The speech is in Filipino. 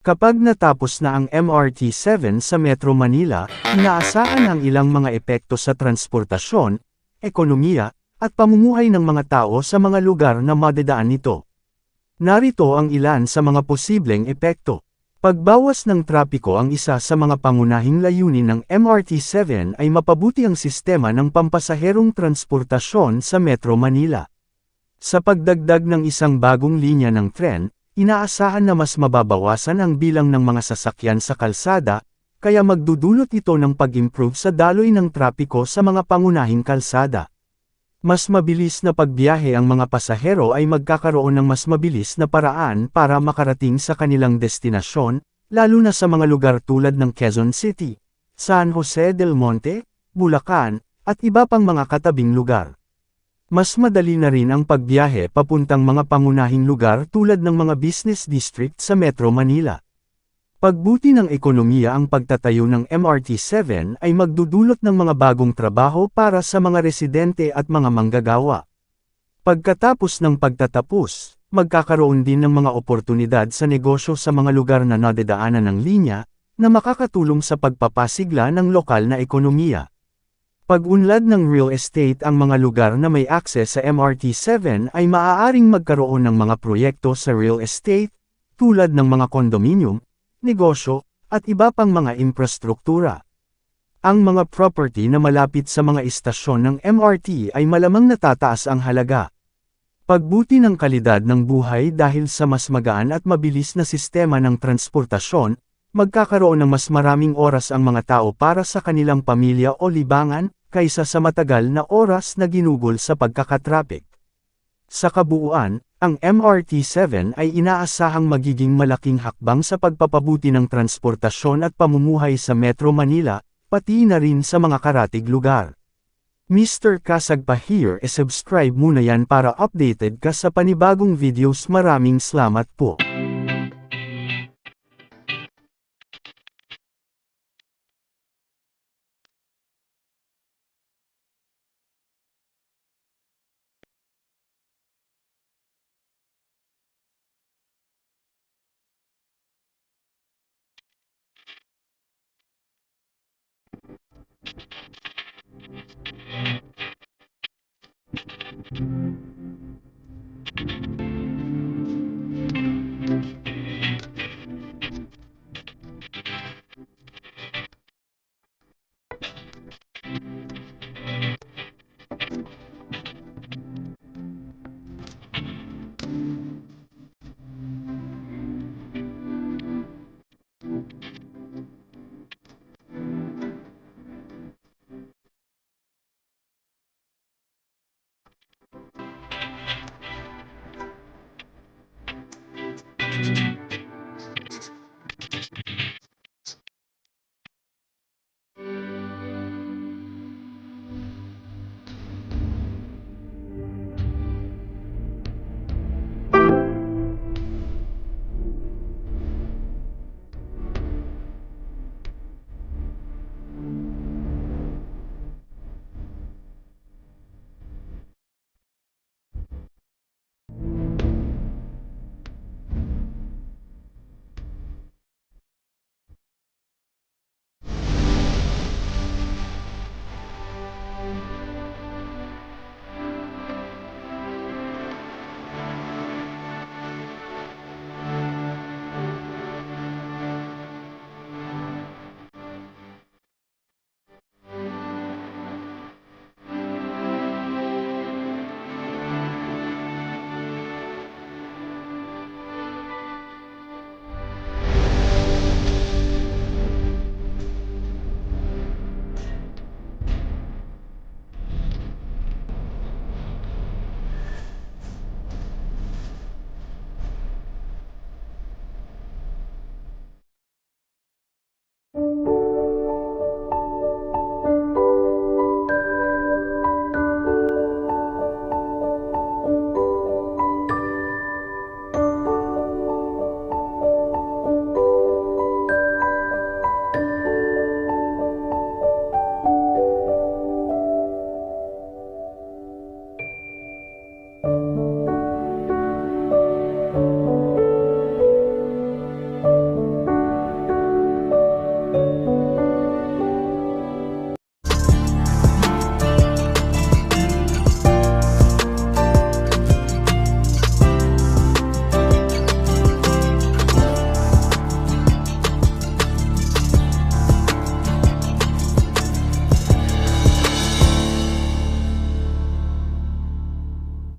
Kapag natapos na ang MRT-7 sa Metro Manila, inaasahan ang ilang mga epekto sa transportasyon, ekonomiya, at pamumuhay ng mga tao sa mga lugar na madadaan nito. Narito ang ilan sa mga posibleng epekto. Pagbawas ng trapiko. Ang isa sa mga pangunahing layunin ng MRT-7 ay mapabuti ang sistema ng pampasaherong transportasyon sa Metro Manila. Sa pagdagdag ng isang bagong linya ng tren, inaasahan na mas mababawasan ang bilang ng mga sasakyan sa kalsada, kaya magdudulot ito ng pag-improve sa daloy ng trapiko sa mga pangunahing kalsada. Mas mabilis na pagbiyahe. Ang mga pasahero ay magkakaroon ng mas mabilis na paraan para makarating sa kanilang destinasyon, lalo na sa mga lugar tulad ng Quezon City, San Jose del Monte, Bulacan, at iba pang mga katabing lugar. Mas madali na rin ang pagbiyahe papuntang mga pangunahing lugar tulad ng mga business district sa Metro Manila. Pagbuti ng ekonomiya. Ang pagtatayo ng MRT-7 ay magdudulot ng mga bagong trabaho para sa mga residente at mga manggagawa. Pagkatapos ng pagtatapos, magkakaroon din ng mga oportunidad sa negosyo sa mga lugar na nadadaanan ng linya, na makakatulong sa pagpapasigla ng lokal na ekonomiya. Pag-unlad ng real estate. Ang mga lugar na may access sa MRT-7 ay maaaring magkaroon ng mga proyekto sa real estate, tulad ng mga kondominium, negosyo, at iba pang mga infrastruktura. Ang mga property na malapit sa mga istasyon ng MRT ay malamang natataas ang halaga. Pagbuti ng kalidad ng buhay. Dahil sa mas magaan at mabilis na sistema ng transportasyon, magkakaroon ng mas maraming oras ang mga tao para sa kanilang pamilya o libangan, kaysa sa matagal na oras na ginugol sa pagkakatrapik. Sa kabuuan, ang MRT-7 ay inaasahang magiging malaking hakbang sa pagpapabuti ng transportasyon at pamumuhay sa Metro Manila, pati na rin sa mga karatig lugar. Mr. Kasagpa here, subscribe muna yan para updated ka sa panibagong videos. Maraming salamat po.